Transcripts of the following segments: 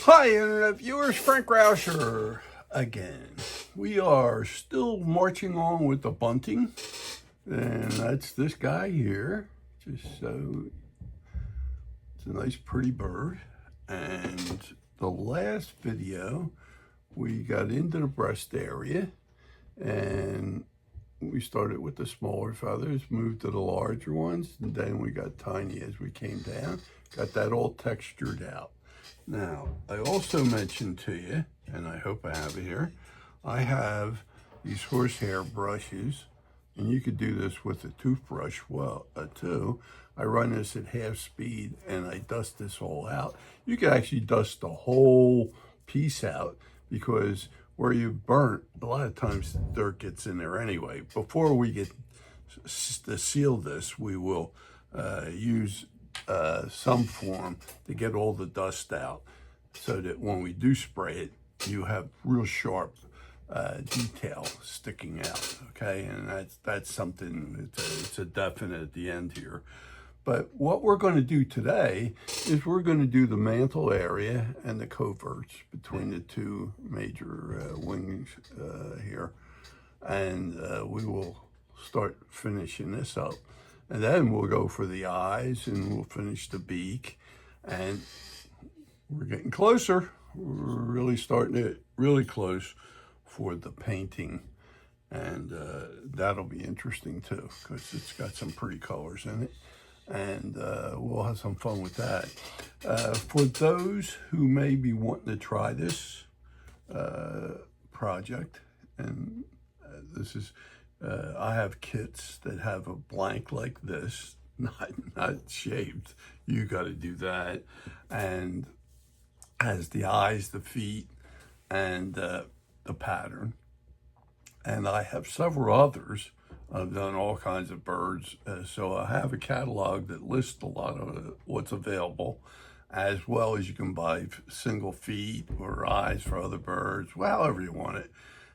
Hi, Internet viewers, Frank Rauscher again. We are still marching on with the bunting, and that's this guy here. Just so it's a nice, pretty bird. And the last video, we got into the breast area, and we started with the smaller feathers, moved to the larger ones, and then we got tiny as we came down. Got that all textured out. Now, I also mentioned to you, and I hope I have it here, I have these horsehair brushes, and you could do this with a toothbrush too. I run this at half speed, and I dust this all out. You could actually dust the whole piece out, because where you've burnt, a lot of times the dirt gets in there anyway. Before we get to seal this, we will use some form to get all the dust out, so that when we do spray it, you have real sharp detail sticking out. Okay, and that's something. It's a definite at the end here. But what we're going to do today is we're going to do the mantle area and the coverts between the two major wings here, and we will start finishing this up. And then we'll go for the eyes, and we'll finish the beak. And we're getting closer. We're really starting to get really close for the painting. And that'll be interesting too, because it's got some pretty colors in it. And we'll have some fun with that. For those who may be wanting to try this project, and this is, I have kits that have a blank like this, not shaved. You got to do that, and has the eyes, the feet, and the pattern. And I have several others. I've done all kinds of birds, so I have a catalog that lists a lot of what's available, as well as you can buy single feet or eyes for other birds, however you want it.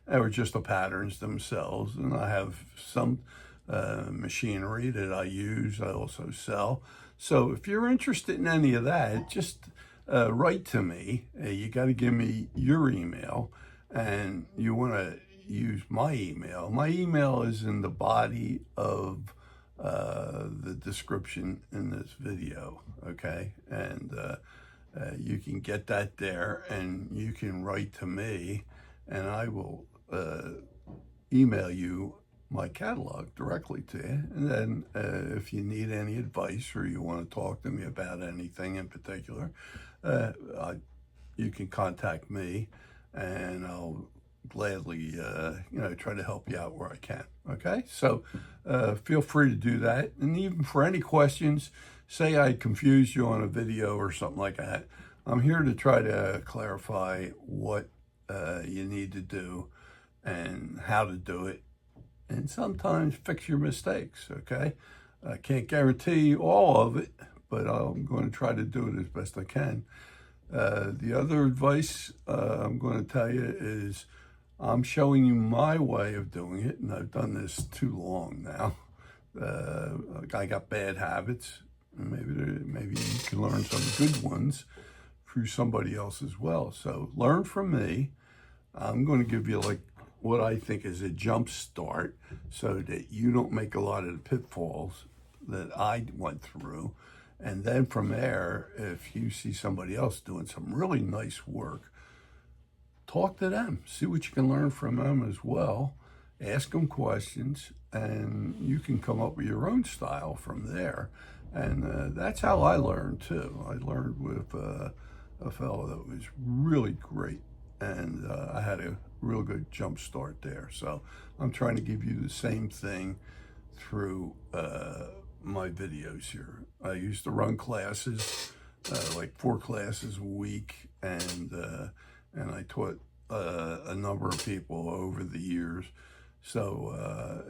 Or just the patterns themselves. And I have some machinery that I use, I also sell. So if you're interested in any of that, just write to me. You got to give me your email, and you want to use my email. My email is in the body of the description in this video, okay? And you can get that there, and you can write to me, and I will email you my catalog directly to you. And then if you need any advice, or you want to talk to me about anything in particular, you can contact me, and I'll gladly try to help you out where I can. Okay, so feel free to do that. And even for any questions, say I confused you on a video or something like that, I'm here to try to clarify what you need to do and how to do it, and sometimes fix your mistakes. Okay, I can't guarantee all of it, but I'm going to try to do it as best I can. The other advice I'm going to tell you is, I'm showing you my way of doing it, and I've done this too long now. I got bad habits. Maybe you can learn some good ones through somebody else as well. So learn from me. I'm going to give you like what I think is a jump start, so that you don't make a lot of the pitfalls that I went through. And then from there, if you see somebody else doing some really nice work, talk to them, see what you can learn from them as well. Ask them questions, and you can come up with your own style from there. And that's how I learned too. I learned with a fellow that was really great, and I had a real good jump start there. So I'm trying to give you the same thing through my videos here. I used to run classes, like 4 classes a week, and I taught a number of people over the years. So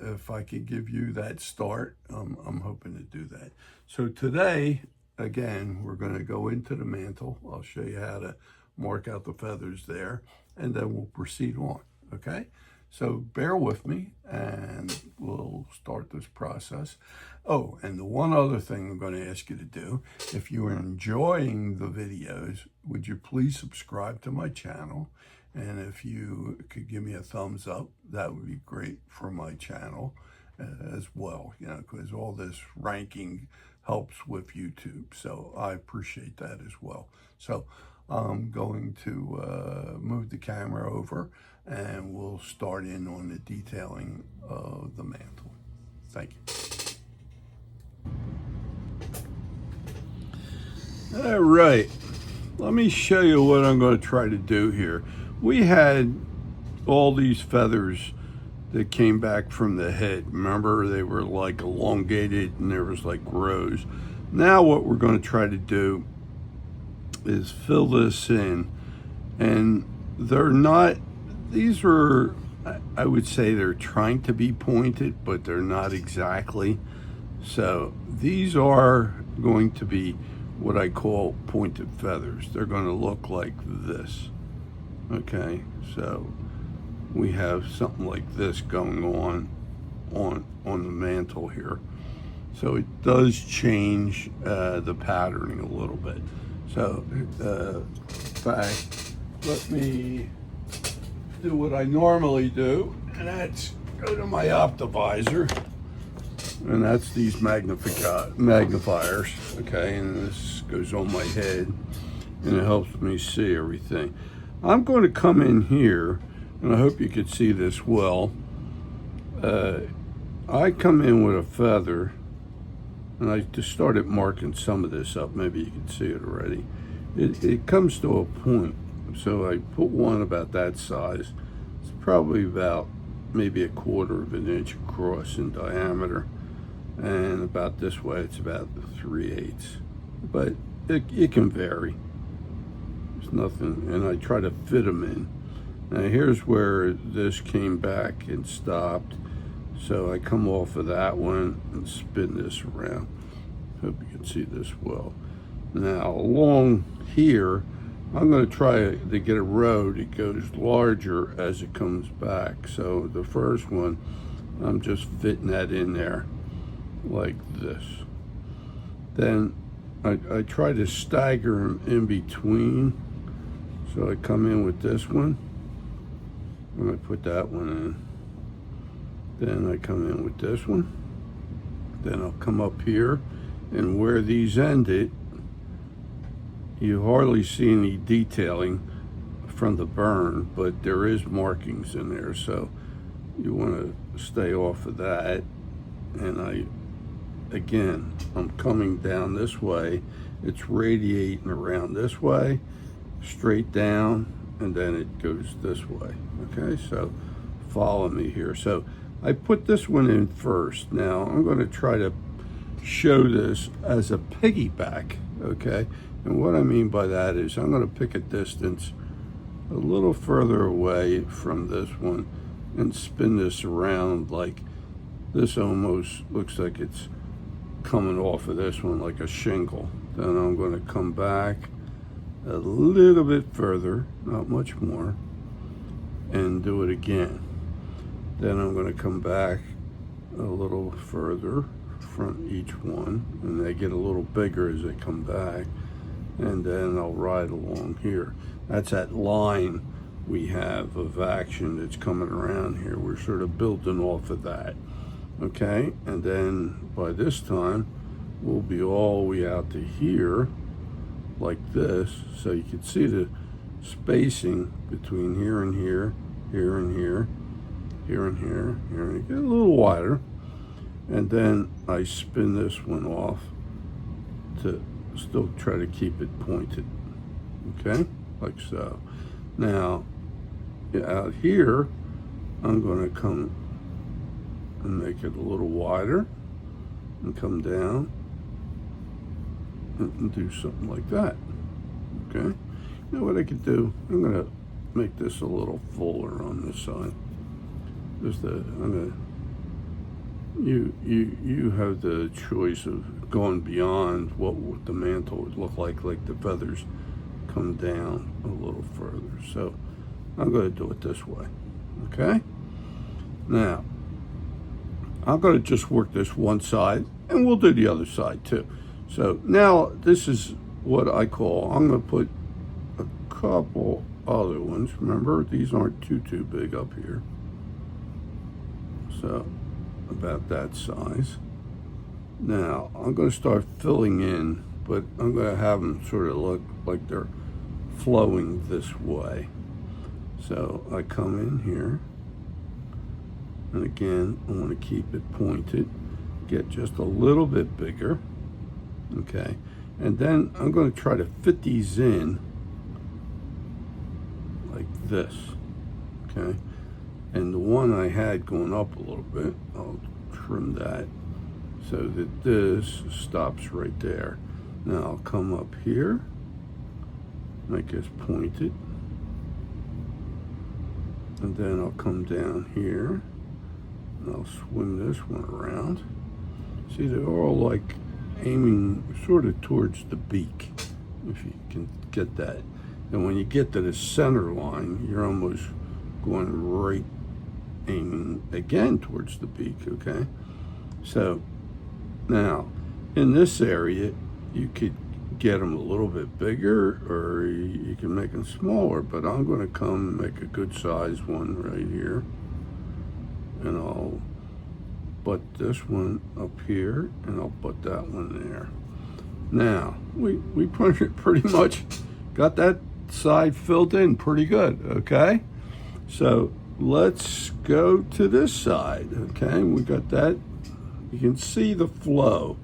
if I can give you that start, I'm hoping to do that. So today, again, we're going to go into the mantle. I'll show you how to mark out the feathers there, and then we'll proceed on. Okay? So bear with me and we'll start this process. Oh, and the one other thing I'm going to ask you to do, if you are enjoying the videos, would you please subscribe to my channel? And if you could give me a thumbs up, that would be great for my channel as well, you know, because all this ranking helps with YouTube. So I appreciate that as well. So I'm going to move the camera over and we'll start in on the detailing of the mantle. Thank you. All right, let me show you what I'm going to try to do here. We had all these feathers that came back from the head. Remember, they were like elongated and there was like rows. Now what we're going to try to do is fill this in, and they're not, these are, I would say they're trying to be pointed, but they're not exactly. So these are going to be what I call pointed feathers. They're going to look like this. Okay, so we have something like this going on the mantle here. So it does change the patterning a little bit. So in fact, let me do what I normally do, and that's go to my Optivisor, and that's these magnifiers, okay, and this goes on my head, and it helps me see everything. I'm going to come in here, and I hope you can see this well. I come in with a feather, and I just started marking some of this up. Maybe you can see it already. It comes to a point, so I put one about that size. It's probably about maybe 1/4 of an inch across in diameter, and about this way it's about 3/8, but it can vary. There's nothing, and I try to fit them in. Now here's where this came back and stopped, so I come off of that one and spin this around. Hope you can see this well. Now along here, I'm going to try to get a row that goes larger as it comes back. So the first one, I'm just fitting that in there like this. Then I try to stagger them in between. So I come in with this one, and I put that one in. Then I come in with this one. Then I'll come up here, and where these ended, you hardly see any detailing from the burn, but there is markings in there, so you want to stay off of that. And I'm coming down this way. It's radiating around this way, straight down, and then it goes this way. Okay, so follow me here. So I put this one in first. Now I'm going to try to show this as a piggyback, okay? And what I mean by that is I'm going to pick a distance a little further away from this one and spin this around like this. Almost looks like it's coming off of this one like a shingle. Then I'm going to come back a little bit further, not much more, and do it again. Then I'm going to come back a little further from each one, and they get a little bigger as they come back, and then I'll ride along here. That's that line we have of action that's coming around here. We're sort of building off of that, okay? And then by this time we'll be all the way out to here like this, so you can see the spacing between here and here, here and here, here and here, here, and get a little wider. And then I spin this one off to still try to keep it pointed, okay, like so. Now out here I'm going to come and make it a little wider and come down and do something like that, okay. You know what I could do? I'm going to make this a little fuller on this side. You have the choice of going beyond what the mantle would look like the feathers come down a little further. So I'm going to do it this way, okay? Now, I'm going to just work this one side, and we'll do the other side too. So now this is what I call, I'm going to put a couple other ones. Remember, these aren't too big up here. So about that size. Now I'm going to start filling in, but I'm going to have them sort of look like they're flowing this way. So I come in here, and again I want to keep it pointed, get just a little bit bigger, okay, and then I'm going to try to fit these in like this, okay. And the one I had going up a little bit, I'll trim that so that this stops right there. Now I'll come up here, make this pointed, and then I'll come down here, and I'll swing this one around. See, they're all like aiming sort of towards the beak, if you can get that. And when you get to the center line, you're almost going right, aiming again towards the beak, okay? So now in this area, you could get them a little bit bigger, or you can make them smaller, but I'm going to come and make a good size one right here, and I'll butt this one up here, and I'll butt that one there. Now we pretty much got that side filled in pretty good, okay? So let's go to this side, okay? We got that. You can see the flow.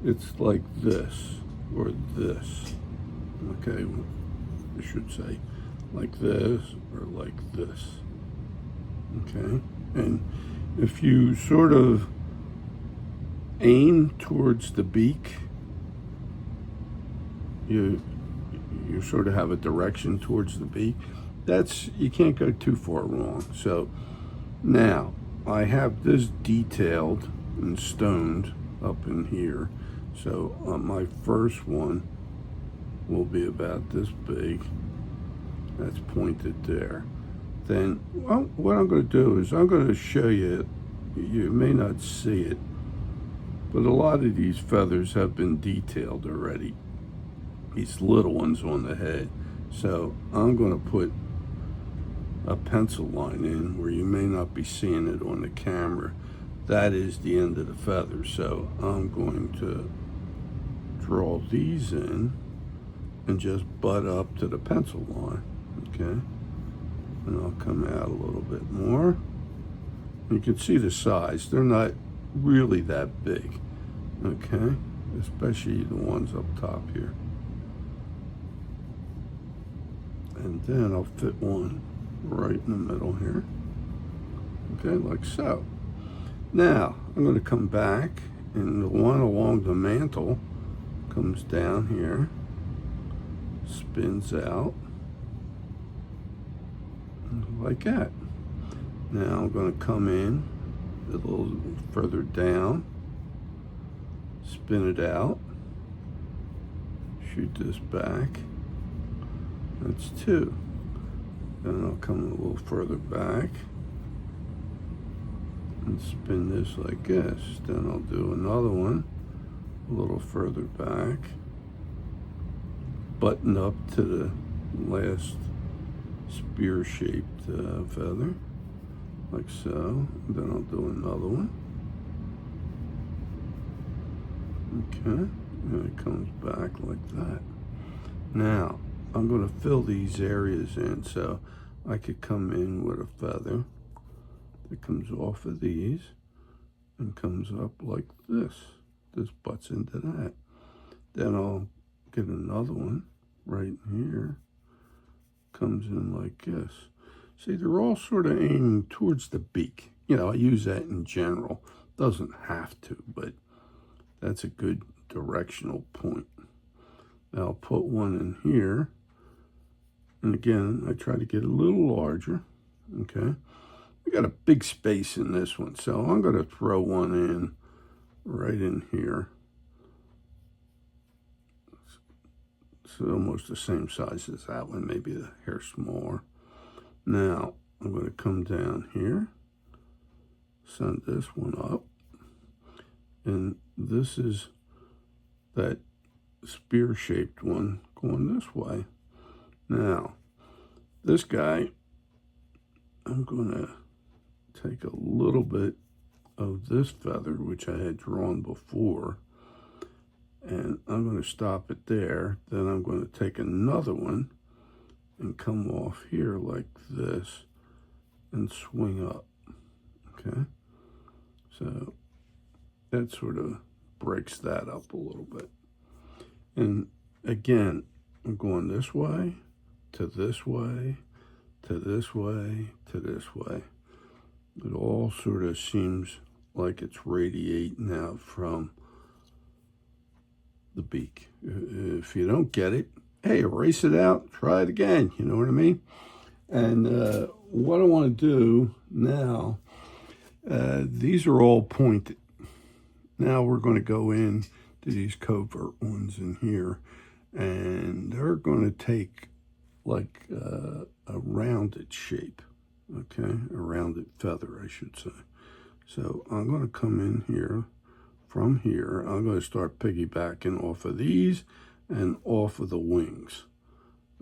It's like this or this, okay? I should say like this or like this, okay? And if you sort of aim towards the beak, you sort of have a direction towards the beak. That's, you can't go too far wrong. So now I have this detailed and stoned up in here. So my first one will be about this big. That's pointed there. Then what I'm going to do is I'm going to show you, you may not see it, but a lot of these feathers have been detailed already. These little ones on the head. So I'm going to put a pencil line in where you may not be seeing it on the camera. That is the end of the feather. So I'm going to draw these in and just butt up to the pencil line, okay? And I'll come out a little bit more. You can see the size. They're not really that big, okay? Especially the ones up top here. And then I'll fit one right in the middle here, okay, like so. Now I'm going to come back, and the one along the mantle comes down here, spins out like that. Now I'm going to come in a little further down, spin it out, shoot this back. That's two. Then I'll come a little further back and spin this like this. Then I'll do another one a little further back, button up to the last spear-shaped feather, like so. Then I'll do another one. Okay, and it comes back like that. Now I'm going to fill these areas in, so I could come in with a feather that comes off of these and comes up like this. This butts into that. Then I'll get another one right here, comes in like this. See, they're all sort of aiming towards the beak. You know, I use that in general. Doesn't have to, but that's a good directional point. Now I'll put one in here. And again, I try to get a little larger, okay? We got a big space in this one, so I'm going to throw one in right in here. It's almost the same size as that one, maybe a hair smaller. Now, I'm going to come down here, send this one up. And this is that spear-shaped one going this way. Now, this guy, I'm going to take a little bit of this feather, which I had drawn before, and I'm going to stop it there. Then I'm going to take another one and come off here like this and swing up, okay? So that sort of breaks that up a little bit. And again, I'm going this way, to this way, to this way, to this way. It all sort of seems like it's radiating out from the beak. If you don't get it, hey, erase it out, try it again, you know what I mean? And what I want to do now, these are all pointed. Now we're going to go in to these covert ones in here, and they're going to take like a rounded shape, okay? A rounded feather, I should say. So I'm going to come in here. From here, I'm going to start piggybacking off of these and off of the wings,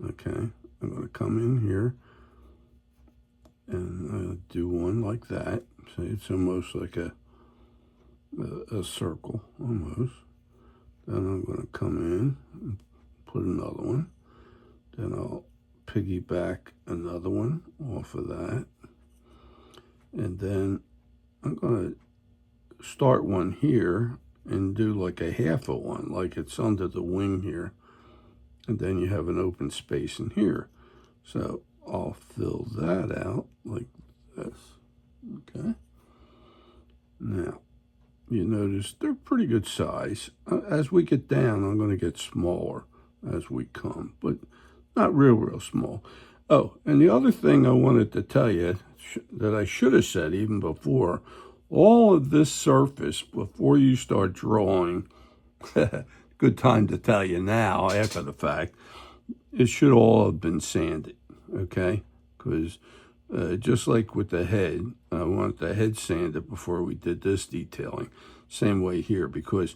okay? I'm going to come in here and do one like that. See, it's almost like a circle, almost. Then I'm going to come in and put another one. Then I'll piggyback another one off of that. And then I'm going to start one here and do like a half of one, like it's under the wing here. And then you have an open space in here. So I'll fill that out like this, okay? Now, you notice they're pretty good size. As we get down, I'm going to get smaller as we come, but not real small. Oh, and the other thing I wanted to tell you that I should have said even before, all of this surface, before you start drawing, good time to tell you now after the fact, it should all have been sanded, okay? Because just like with the head, I want the head sanded before we did this detailing. Same way here, because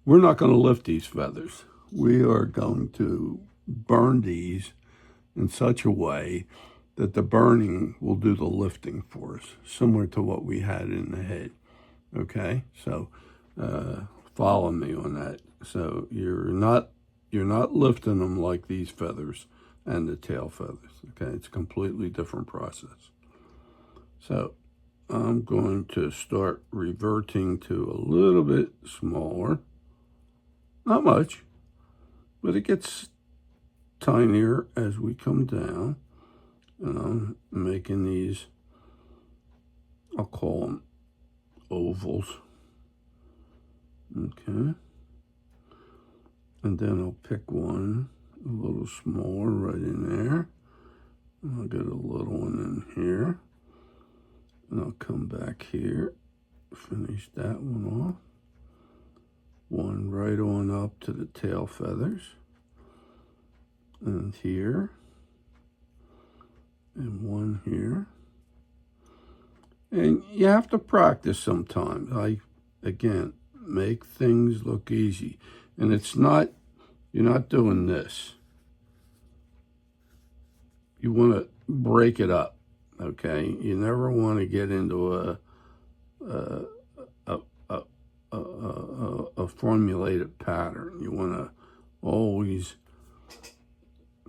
we're not going to lift these feathers. We are going to burn these in such a way that the burning will do the lifting for us, similar to what we had in the head, okay? So follow me on that. So you're not lifting them like these feathers and the tail feathers, okay? It's a completely different process. So I'm going to start reverting to a little bit smaller. Not much, but it gets tinier as we come down. And I'm making these, I'll call them ovals, okay? And then I'll pick one a little smaller right in there. And I'll get a little one in here. And I'll come back here, finish that one off. One right on up to the tail feathers. And here. And one here. And you have to practice sometimes. Again, make things look easy. And it's not, you're not doing this. You want to break it up, okay? You never want to get into a formulated pattern. You want to always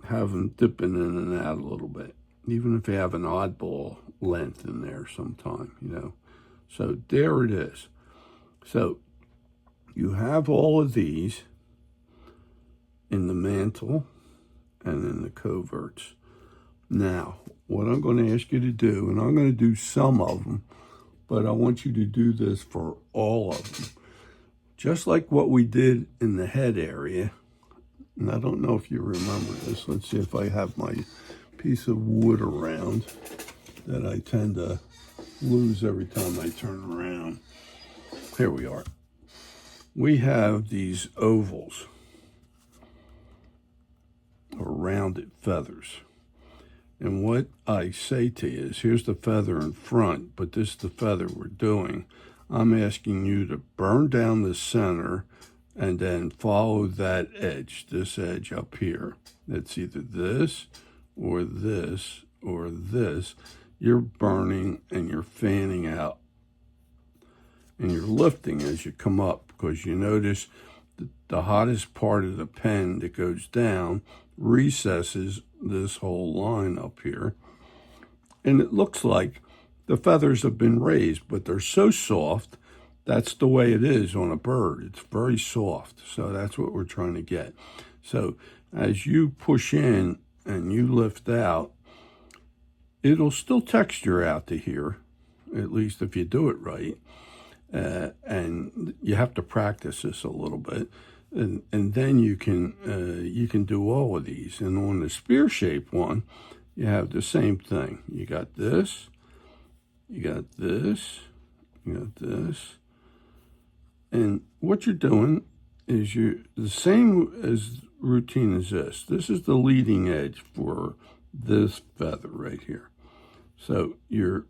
have them dipping in and out a little bit, even if you have an oddball length in there sometime, you know. So there it is. So you have all of these in the mantle and in the coverts. Now, what I'm going to ask you to do, and I'm going to do some of them, but I want you to do this for all of them. Just like what we did in the head area, and I don't know if you remember this. Let's see if I have my piece of wood around that I tend to lose every time I turn around. Here we are. We have these ovals, or rounded feathers. And what I say to you is, here's the feather in front, but this is the feather we're doing. I'm asking you to burn down the center and then follow that edge, this edge up here. It's either this or this or this. You're burning and you're fanning out. And you're lifting as you come up, because you notice the hottest part of the pen that goes down recesses this whole line up here. And it looks like the feathers have been raised, but they're so soft. That's the way it is on a bird. It's very soft. So that's what we're trying to get. So as you push in and you lift out, it'll still texture out to here, at least if you do it right. And you have to practice this a little bit. And then you can do all of these. And on the spear-shaped one, you have the same thing. You got this, you got this, you got this. And what you're doing is the same as routine as this. This is the leading edge for this feather right here. So you're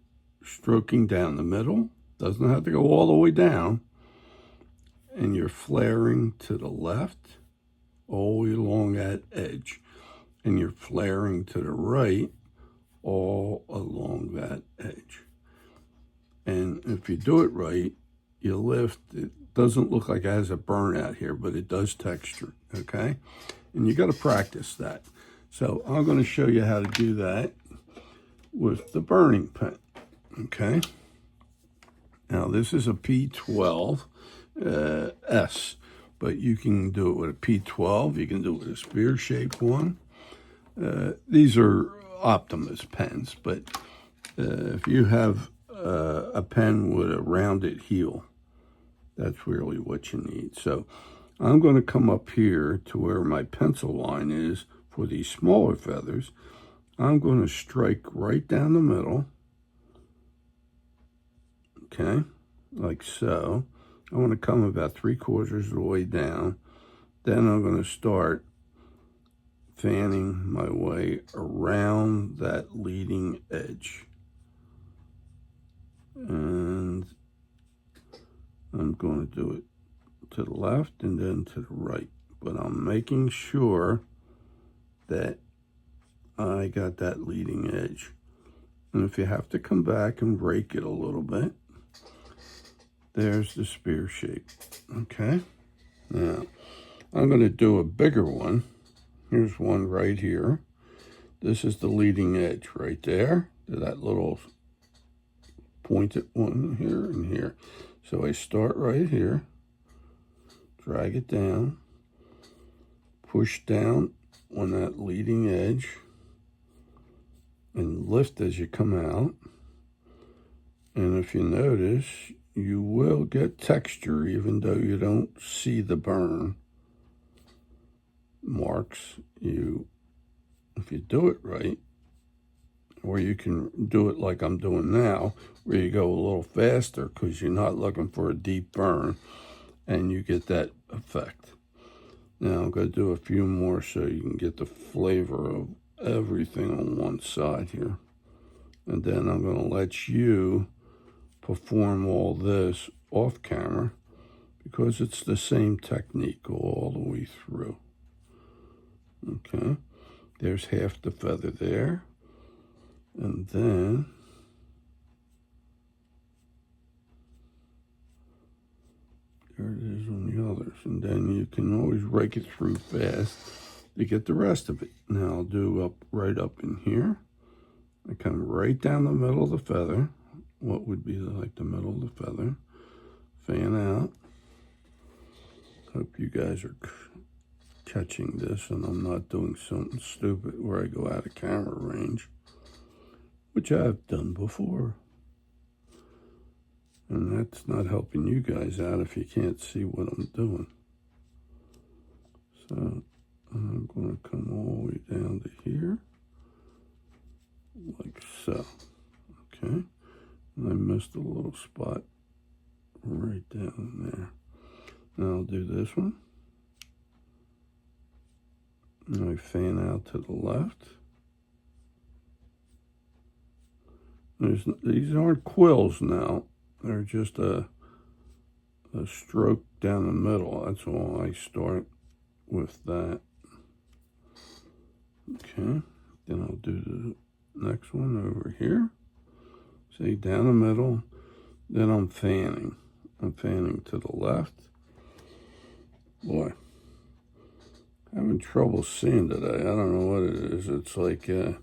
stroking down the middle. Doesn't have to go all the way down. And you're flaring to the left, all the way along that edge. And you're flaring to the right, all along that edge. And if you do it right, you lift. It doesn't look like it has a burnout here, but it does texture, okay? And you got to practice that. So I'm going to show you how to do that with the burning pen, okay? Now this is a P12 S, but you can do it with a P12. You can do it with a spear-shaped one. These are Optimus pens, but if you have a pen with a rounded heel, that's really what you need. So I'm going to come up here to where my pencil line is for these smaller feathers. I'm going to strike right down the middle, okay, like so. I want to come about 3/4 of the way down. Then I'm going to start fanning my way around that leading edge. And I'm going to do it to the left and then to the right. But I'm making sure that I got that leading edge. And if you have to come back and break it a little bit, there's the spear shape, okay? Now, I'm going to do a bigger one. Here's one right here. This is the leading edge right there. That little pointed one here and here. So I start right here, drag it down, push down on that leading edge, and lift as you come out. And if you notice, you will get texture even though you don't see the burn marks. If you do it right, or you can do it like I'm doing now, where you go a little faster because you're not looking for a deep burn, and you get that effect. Now I'm going to do a few more so you can get the flavor of everything on one side here. And then I'm going to let you perform all this off camera because it's the same technique all the way through. Okay, there's half the feather there. And then there it is on the others. And then you can always rake it through fast to get the rest of it. Now I'll do right up in here. I come right down the middle of the feather. What would be like the middle of the feather. Fan out. Hope you guys are catching this and I'm not doing something stupid where I go out of camera range, which I've done before. And that's not helping you guys out if you can't see what I'm doing. So I'm going to come all the way down to here, like so. Okay. And I missed a little spot right down there. Now I'll do this one. And I fan out to the left. These aren't quills now. They're just a stroke down the middle. That's all. I start with that. Okay, then I'll do the next one over here. See, down the middle. Then I'm fanning. I'm fanning to the left. Boy, having trouble seeing today. I don't know what it is. It's like don't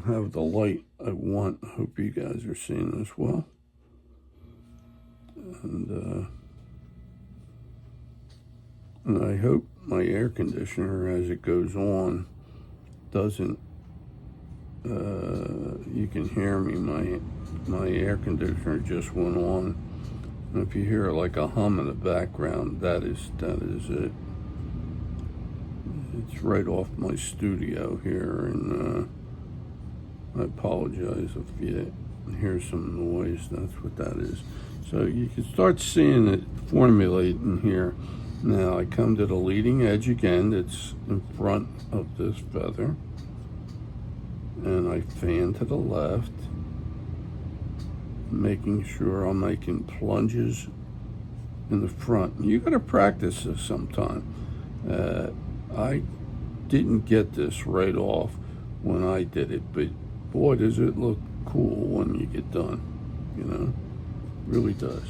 have the light I want. I hope you guys are seeing this well. And I hope my air conditioner, as it goes on, doesn't. You can hear me. My air conditioner just went on. And if you hear like a hum in the background, that is it. It's right off my studio here, and I apologize if you hear some noise. That's what that is. So you can start seeing it formulating here. Now I come to the leading edge again. It's in front of this feather, and I fan to the left, making sure I'm making plunges in the front. You got to practice this sometime. I didn't get this right off when I did it, but boy, does it look cool when you get done, you know, really does.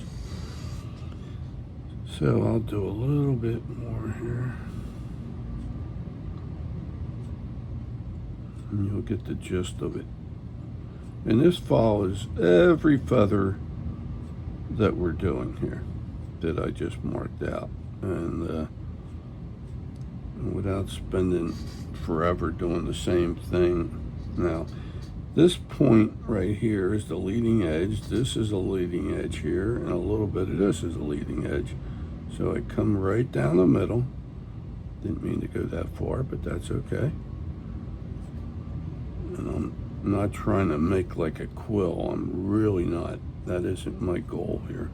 So I'll do a little bit more here, and you'll get the gist of it. And this follows every feather that we're doing here that I just marked out, and without spending forever doing the same thing. Now, this point right here is the leading edge. This is a leading edge here, and a little bit of this is a leading edge. So I come right down the middle. Didn't mean to go that far, but that's okay. And I'm not trying to make like a quill. I'm really not. That isn't my goal here.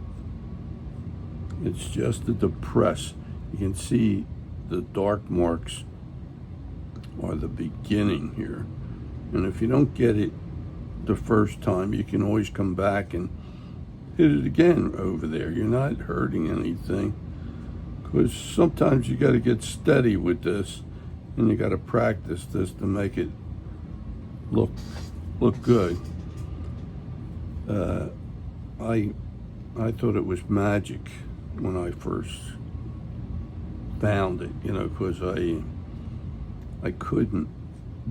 It's just to depress. You can see the dark marks are the beginning here. And if you don't get it the first time, you can always come back and hit it again over there. You're not hurting anything, because sometimes you got to get steady with this, and you got to practice this to make it look good. I thought it was magic when I first found it, you know, because I couldn't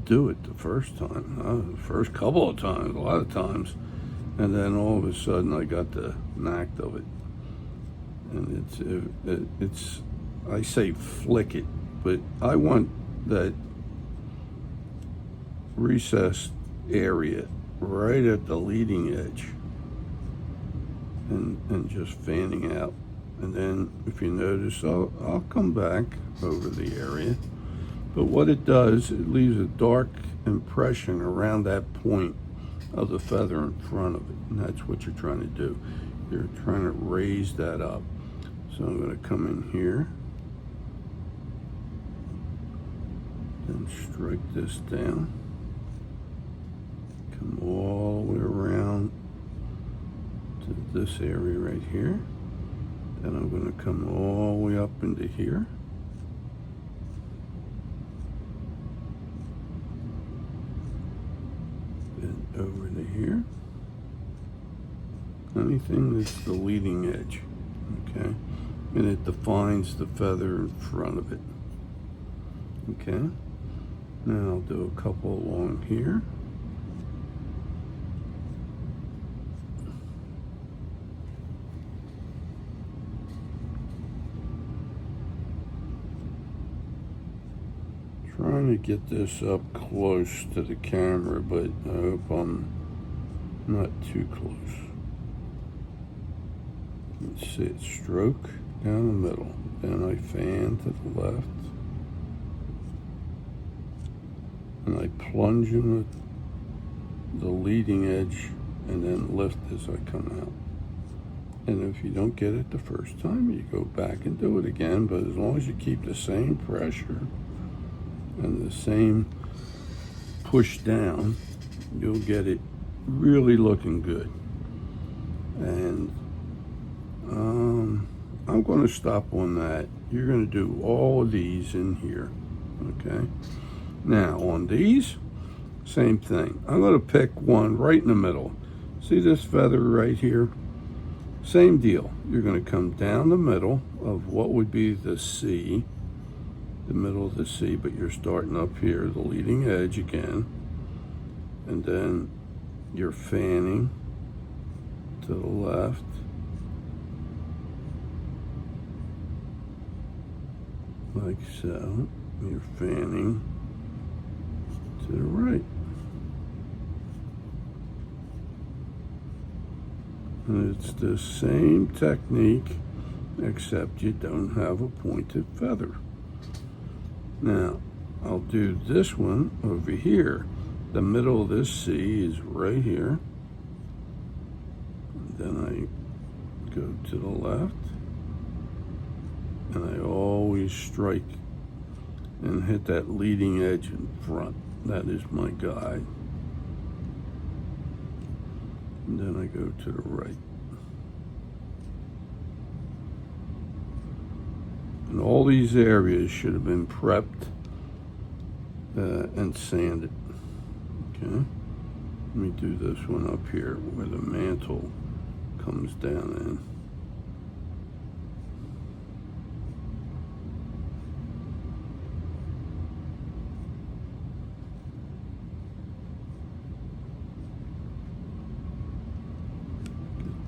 do it the first time, the first couple of times, a lot of times, and then all of a sudden I got the knack of it. And it's I say flick it, but I want that recessed area right at the leading edge, and just fanning out. And then if you notice, I'll come back over the area. But what it does, it leaves a dark impression around that point of the feather in front of it. And that's what you're trying to do. You're trying to raise that up. So I'm going to come in here and strike this down. Come all the way around to this area right here. Then I'm going to come all the way up into here. And over to here. Anything that's the leading edge, okay? And it defines the feather in front of it, okay? Now I'll do a couple along here. Trying to get this up close to the camera, but I hope I'm not too close. Let's see it, stroke down the middle, then I fan to the left, and I plunge in the leading edge, and then lift as I come out. And if you don't get it the first time, you go back and do it again, but as long as you keep the same pressure and the same push down, you'll get it really looking good. And I'm going to stop on that. You're going to do all of these in here, okay? Now on these, same thing. I'm going to pick one right in the middle. See this feather right here? Same deal. You're going to come down the middle of what would be the C, the middle of the C, but you're starting up here, the leading edge again, and then you're fanning to the left, like so. You're fanning to the right. And it's the same technique, except you don't have a pointed feather. Now, I'll do this one over here. The middle of this C is right here. And then I go to the left. And I always strike and hit that leading edge in front. That is my guide. And then I go to the right. And all these areas should have been prepped and sanded. Okay, let me do this one up here where the mantle comes down in.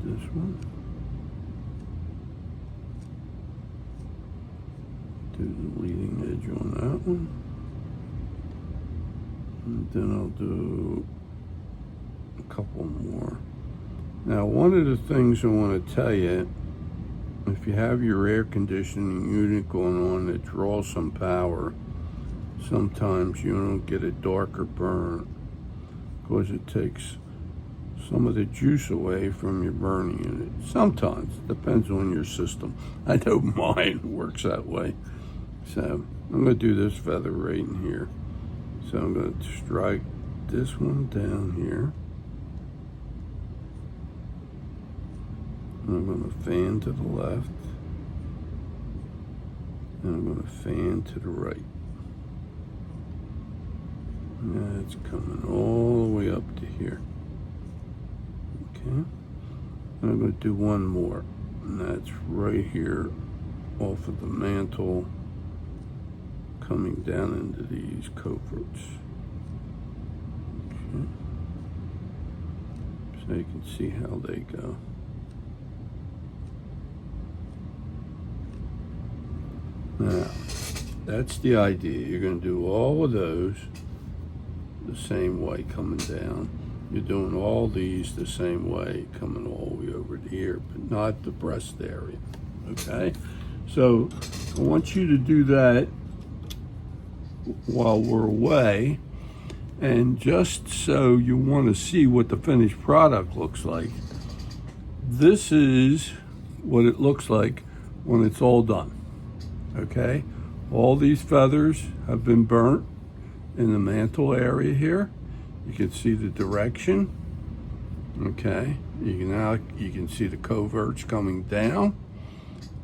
This one. Do the leading edge on that one. And then I'll do a couple more. Now, one of the things I want to tell you, if you have your air conditioning unit going on that draws some power, sometimes you don't get a darker burn because it takes some of the juice away from your burning unit. Sometimes, depends on your system. I know mine works that way. So I'm going to do this feather right in here. So I'm going to strike this one down here. And I'm going to fan to the left. And I'm going to fan to the right. And that's coming all the way up to here. Okay. And I'm going to do one more. And that's right here off of the mantle, coming down into these coverts. Okay. So you can see how they go. Now, that's the idea. You're going to do all of those the same way coming down. You're doing all these the same way coming all the way over to here, but not the breast area. Okay? So I want you to do that while we're away, and just so you want to see what the finished product looks like, this is what it looks like when it's all done. Okay, all these feathers have been burnt in the mantle area here. You can see the direction. Okay, you can see the coverts coming down,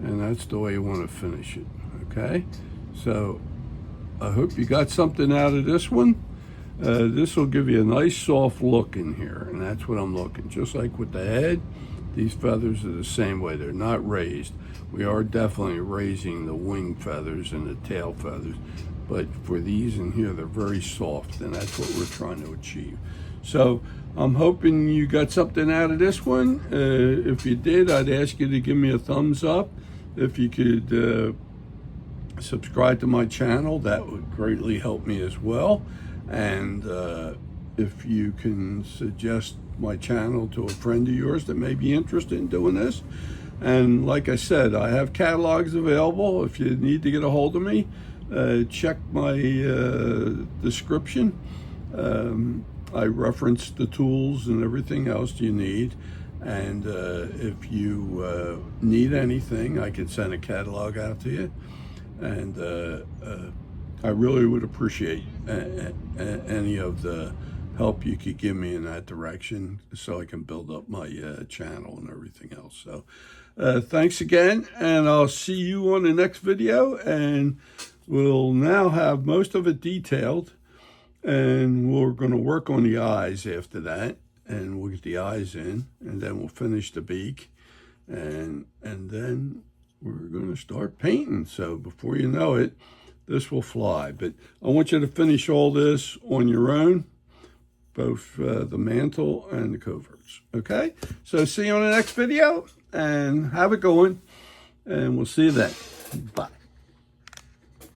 and that's the way you want to finish it. Okay, so I hope you got something out of this one. This will give you a nice soft look in here, and that's what I'm looking. Just like with the head, these feathers are the same way. They're not raised. We are definitely raising the wing feathers and the tail feathers, but for these in here, they're very soft, and that's what we're trying to achieve. So I'm hoping you got something out of this one. If you did, I'd ask you to give me a thumbs up. If you could subscribe to my channel, that would greatly help me as well. And if you can suggest my channel to a friend of yours that may be interested in doing this. And like I said, I have catalogs available. If you need to get a hold of me, check my description. I reference the tools and everything else you need. And if you need anything, I can send a catalog out to you. And I really would appreciate any of the help you could give me in that direction so I can build up my channel and everything else. So thanks again, and I'll see you on the next video, and we'll now have most of it detailed, and we're going to work on the eyes after that, and we'll get the eyes in, and then we'll finish the beak, and then we're going to start painting. So before you know it, this will fly. But I want you to finish all this on your own, both the mantle and the coverts. Okay? So see you on the next video, and have it going, and we'll see you then. Bye.